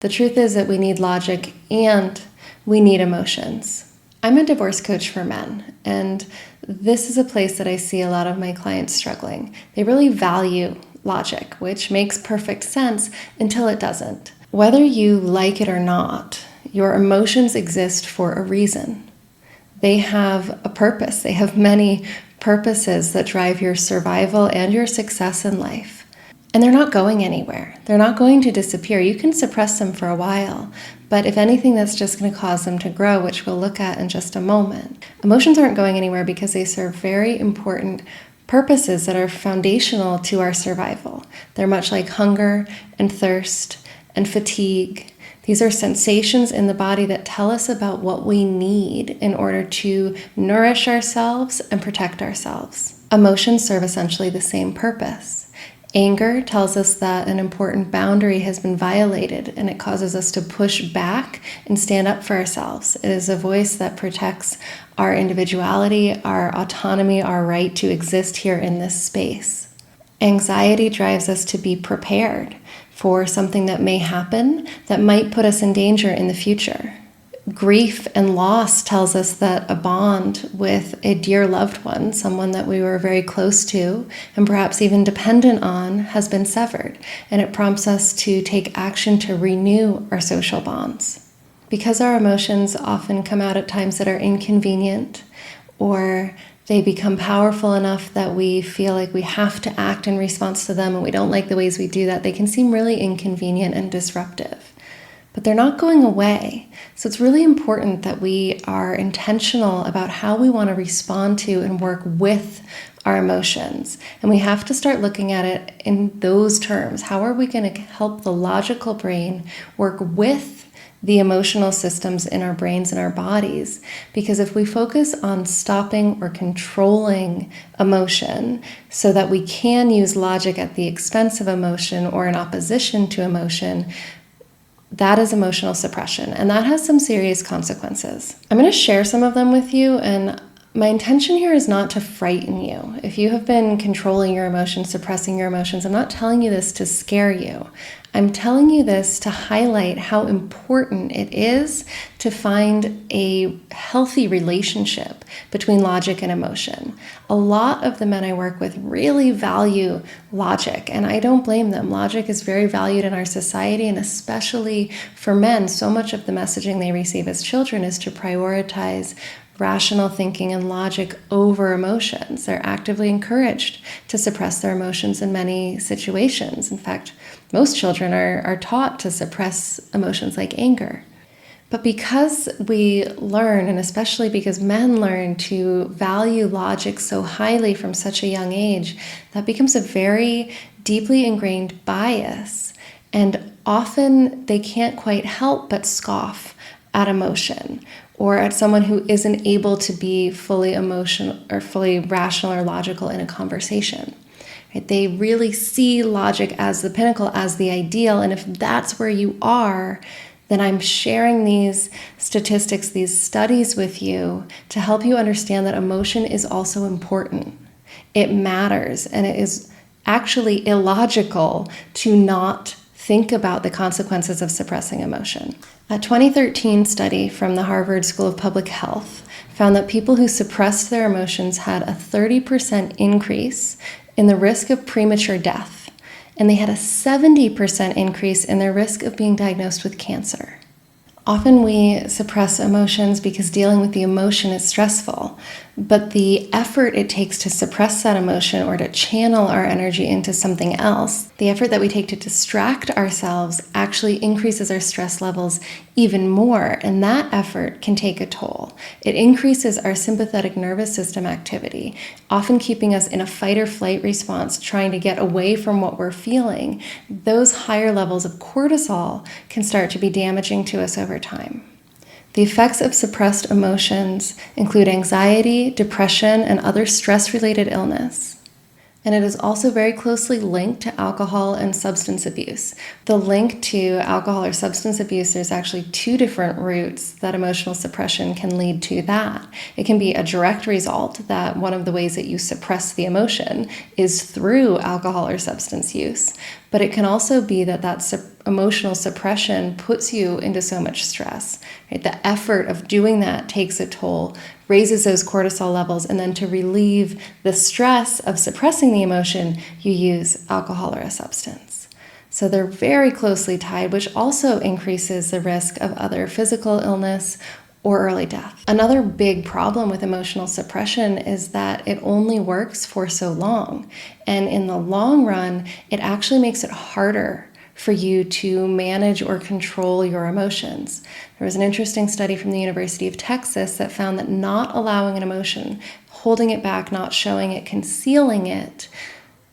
The truth is that we need logic and we need emotions. I'm a divorce coach for men, and this is a place that I see a lot of my clients struggling. They really value logic, which makes perfect sense until it doesn't. Whether you like it or not, your emotions exist for a reason. They have a purpose. They have many purposes that drive your survival and your success in life. And they're not going anywhere. They're not going to disappear. You can suppress them for a while, but if anything, that's just going to cause them to grow, which we'll look at in just a moment. Emotions aren't going anywhere because they serve very important purposes that are foundational to our survival. They're much like hunger and thirst and fatigue. These are sensations in the body that tell us about what we need in order to nourish ourselves and protect ourselves. Emotions serve essentially the same purpose. Anger tells us that an important boundary has been violated, and it causes us to push back and stand up for ourselves. It is a voice that protects our individuality, our autonomy, our right to exist here in this space. Anxiety drives us to be prepared for something that may happen that might put us in danger in the future. Grief and loss tells us that a bond with a dear loved one, someone that we were very close to and perhaps even dependent on, has been severed, and it prompts us to take action to renew our social bonds. Because our emotions often come out at times that are inconvenient, or they become powerful enough that we feel like we have to act in response to them and we don't like the ways we do that, they can seem really inconvenient and disruptive. But they're not going away. So it's really important that we are intentional about how we want to respond to and work with our emotions. And we have to start looking at it in those terms. How are we going to help the logical brain work with the emotional systems in our brains and our bodies? Because if we focus on stopping or controlling emotion so that we can use logic at the expense of emotion or in opposition to emotion, that is emotional suppression, and that has some serious consequences. I'm going to share some of them with you, and my intention here is not to frighten you. If you have been controlling your emotions, suppressing your emotions, I'm not telling you this to scare you. I'm telling you this to highlight how important it is to find a healthy relationship between logic and emotion. A lot of the men I work with really value logic, and I don't blame them. Logic is very valued in our society, and especially for men, so much of the messaging they receive as children is to prioritize rational thinking and logic over emotions. They're actively encouraged to suppress their emotions in many situations. In fact, most children are taught to suppress emotions like anger. But because we learn, and especially because men learn to value logic so highly from such a young age, that becomes a very deeply ingrained bias. And often they can't quite help but scoff at emotion, or at someone who isn't able to be fully emotional or fully rational or logical in a conversation. Right? They really see logic as the pinnacle, as the ideal, and if that's where you are, then I'm sharing these statistics, these studies with you to help you understand that emotion is also important. It matters, and it is actually illogical to not think about the consequences of suppressing emotion. A 2013 study from the Harvard School of Public Health found that people who suppressed their emotions had a 30% increase in the risk of premature death, and they had a 70% increase in their risk of being diagnosed with cancer. Often we suppress emotions because dealing with the emotion is stressful, but the effort it takes to suppress that emotion or to channel our energy into something else, the effort that we take to distract ourselves actually increases our stress levels even more, and that effort can take a toll. It increases our sympathetic nervous system activity, often keeping us in a fight or flight response, trying to get away from what we're feeling. Those higher levels of cortisol can start to be damaging to us over time. The effects of suppressed emotions include anxiety, depression, and other stress-related illness. And it is also very closely linked to alcohol and substance abuse. The link to alcohol or substance abuse, there's actually two different routes that emotional suppression can lead to that. It can be a direct result that one of the ways that you suppress the emotion is through alcohol or substance use. But it can also be that emotional suppression puts you into so much stress. Right? The effort of doing that takes a toll, raises those cortisol levels, and then to relieve the stress of suppressing the emotion, you use alcohol or a substance. So they're very closely tied, which also increases the risk of other physical illness or early death. Another big problem with emotional suppression is that it only works for so long. And in the long run, it actually makes it harder for you to manage or control your emotions. There was an interesting study from the University of Texas that found that not allowing an emotion, holding it back, not showing it, concealing it,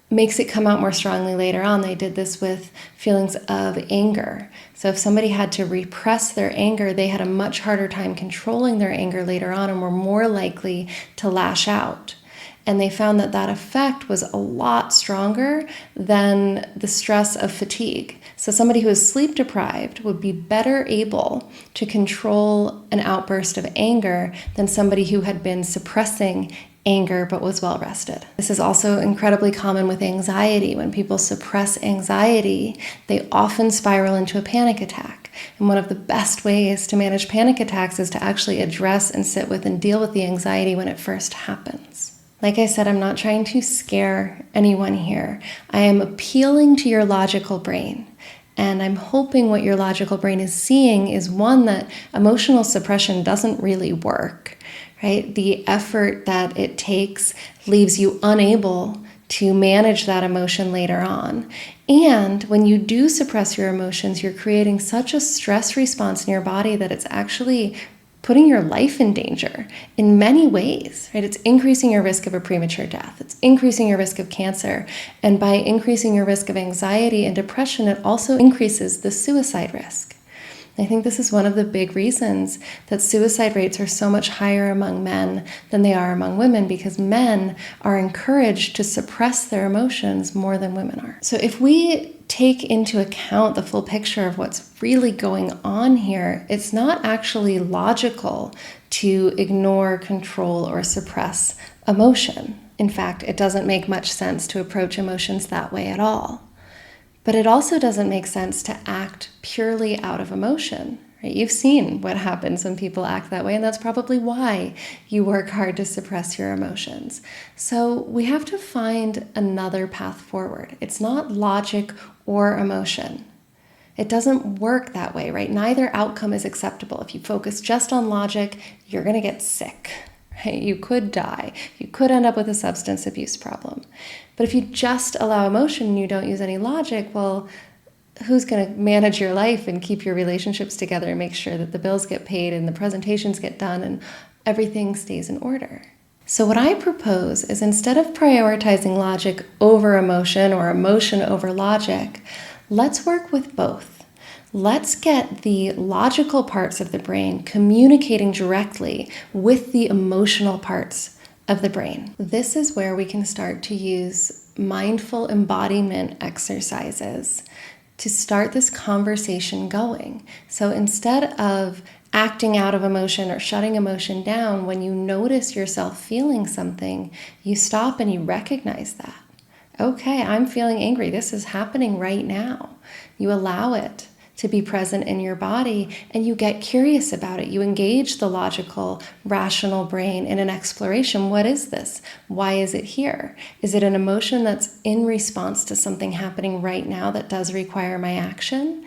makes it come out more strongly later on. They did this with feelings of anger. So if somebody had to repress their anger, they had a much harder time controlling their anger later on and were more likely to lash out. And they found that that effect was a lot stronger than the stress of fatigue. So somebody who is sleep deprived would be better able to control an outburst of anger than somebody who had been suppressing anger but was well rested. This is also incredibly common with anxiety. When people suppress anxiety, they often spiral into a panic attack. And one of the best ways to manage panic attacks is to actually address and sit with and deal with the anxiety when it first happens. Like I said, I'm not trying to scare anyone here. I am appealing to your logical brain. And I'm hoping what your logical brain is seeing is one, that emotional suppression doesn't really work, right? The effort that it takes leaves you unable to manage that emotion later on. And when you do suppress your emotions, you're creating such a stress response in your body that it's actually putting your life in danger in many ways, right? It's increasing your risk of a premature death. It's increasing your risk of cancer. And by increasing your risk of anxiety and depression, it also increases the suicide risk. I think this is one of the big reasons that suicide rates are so much higher among men than they are among women, because men are encouraged to suppress their emotions more than women are. So if we take into account the full picture of what's really going on here, it's not actually logical to ignore, control, or suppress emotion. In fact, it doesn't make much sense to approach emotions that way at all. But it also doesn't make sense to act purely out of emotion, right? You've seen what happens when people act that way, and that's probably why you work hard to suppress your emotions. So we have to find another path forward. It's not logic or emotion. It doesn't work that way, right? Neither outcome is acceptable. If you focus just on logic, you're going to get sick. Right? You could die. You could end up with a substance abuse problem. But if you just allow emotion and you don't use any logic, well, who's going to manage your life and keep your relationships together and make sure that the bills get paid and the presentations get done and everything stays in order? So what I propose is, instead of prioritizing logic over emotion or emotion over logic, let's work with both. Let's get the logical parts of the brain communicating directly with the emotional parts of the brain. This is where we can start to use mindful embodiment exercises to start this conversation going. So instead of acting out of emotion or shutting emotion down, when you notice yourself feeling something, you stop and you recognize that. Okay, I'm feeling angry. This is happening right now. You allow it to be present in your body, and you get curious about it. You engage the logical, rational brain in an exploration. What is this? Why is it here? Is it an emotion that's in response to something happening right now that does require my action?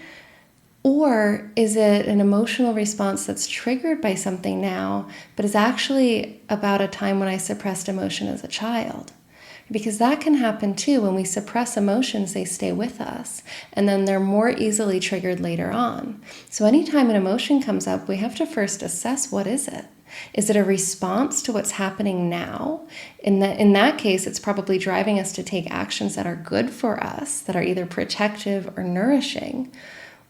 Or is it an emotional response that's triggered by something now, but is actually about a time when I suppressed emotion as a child? Because that can happen too. When we suppress emotions, they stay with us, and then they're more easily triggered later on. So anytime an emotion comes up, we have to first assess, what is it? Is it a response to what's happening now? In that case, it's probably driving us to take actions that are good for us, that are either protective or nourishing.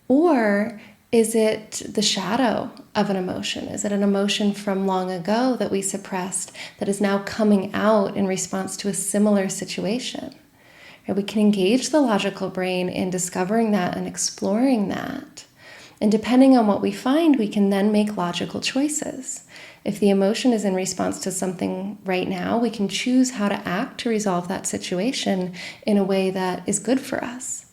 Or is it the shadow of an emotion? Is it an emotion from long ago that we suppressed that is now coming out in response to a similar situation? And we can engage the logical brain in discovering that and exploring that. And depending on what we find, we can then make logical choices. If the emotion is in response to something right now, we can choose how to act to resolve that situation in a way that is good for us.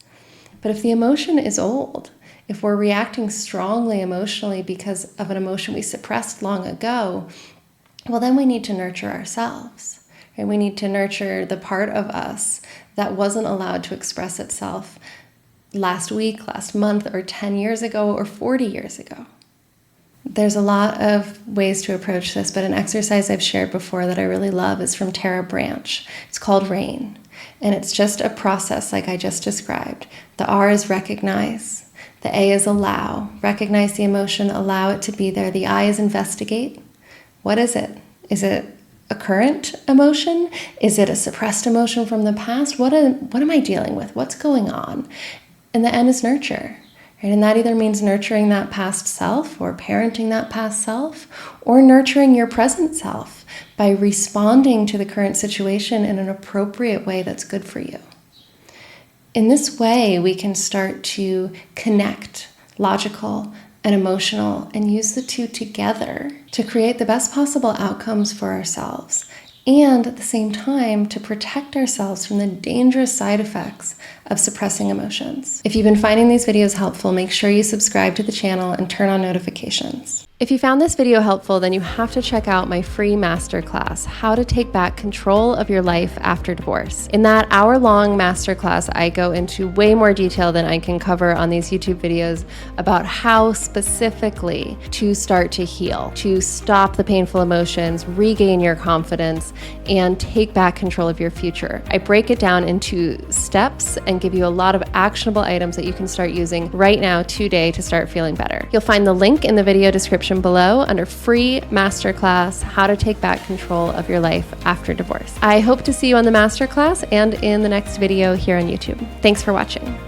But if the emotion is old, if we're reacting strongly emotionally because of an emotion we suppressed long ago, well, then we need to nurture ourselves. And we need to nurture the part of us that wasn't allowed to express itself last week, last month, or 10 years ago, or 40 years ago. There's a lot of ways to approach this, but an exercise I've shared before that I really love is from Tara Branch. It's called RAIN, and it's just a process like I just described. The R is recognize, the A is allow. Recognize the emotion, allow it to be there. The I is investigate. What is it? Is it a current emotion? Is it a suppressed emotion from the past? What am I dealing with? What's going on? And the N is nurture. Right? And that either means nurturing that past self or parenting that past self, or nurturing your present self by responding to the current situation in an appropriate way that's good for you. In this way, we can start to connect logical and emotional and use the two together to create the best possible outcomes for ourselves, and at the same time to protect ourselves from the dangerous side effects of suppressing emotions. If you've been finding these videos helpful, make sure you subscribe to the channel and turn on notifications. If you found this video helpful, then you have to check out my free masterclass, How to Take Back Control of Your Life After Divorce. In that hour-long masterclass, I go into way more detail than I can cover on these YouTube videos about how specifically to start to heal, to stop the painful emotions, regain your confidence, and take back control of your future. I break it down into steps and give you a lot of actionable items that you can start using right now today to start feeling better. You'll find the link in the video description below under free masterclass, How to Take Back Control of Your Life After Divorce. I hope to see you on the masterclass and in the next video here on YouTube. Thanks for watching.